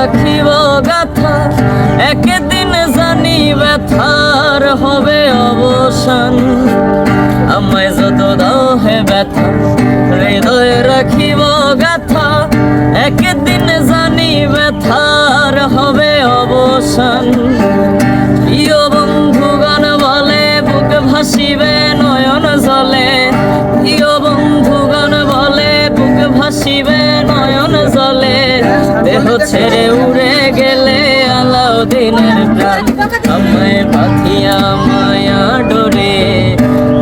রাখিব গাথা, একদিন জানি ব্যথার হবে অবসান। আমায় যত দাও হে ব্যথা, হৃদয়ে রাখিব গাথা, একদিন জানি ব্যথার হবে অবসান। প্রিয় বন্ধুগণ বলে বুক ভাসিবে নয়ন জলে, প্রিয় বন্ধুগণ বলে বুক ভাসিবে নয়ন জলে। দেহ ছেড়ে উড়ে গেলে আলাউদ্দিনের প্রাণ, আমায় পাথিয়া মায়া ডোরে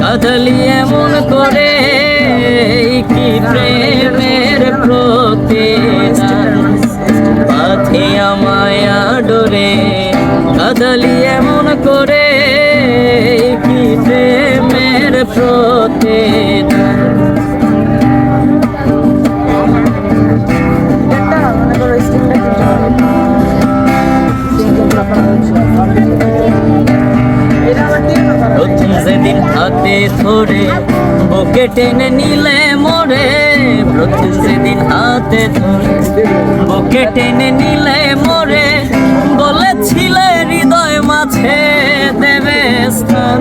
কাঁদলি এমন করে, কি প্রেমের প্রতিদান। পাথিয়া মায়া ডোরে কাঁদলি এমন করে, কি প্রেমের প্রতিদান। প্রথম যেদিন হাতে ধরে বুকে টেনে নিলে মোরে, প্রথম যেদিন হাতে ধরে বুকে টেনে নিলে মোরে, বলেছিলে হৃদয় মাঝে দেবে স্থান।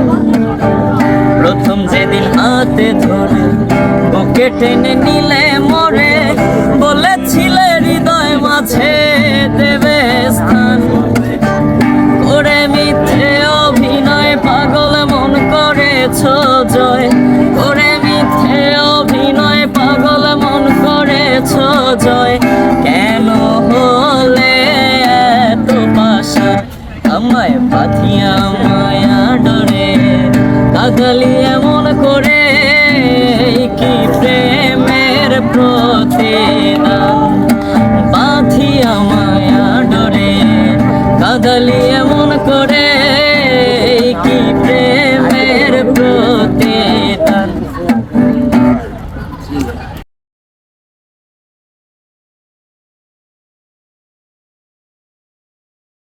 প্রথম যেদিন হাতে ধরে বুকে টেনে নিলে মোরে, বলেছিলে হৃদয় মাঝে দেবে স্থান। করে মিথ্যে অভিনয় পাগল মন করেছ জয়, করে মিথ্যে অভিনয় পাগল মন করেছ জয়। কেন হলে এত পাশা, আমায় পাথিয়া মায়া ডরে কাঁদলি এমন করে, কি প্রেমের প্রতিদান। পাথিয়া মায়া ডরে কাঁদলি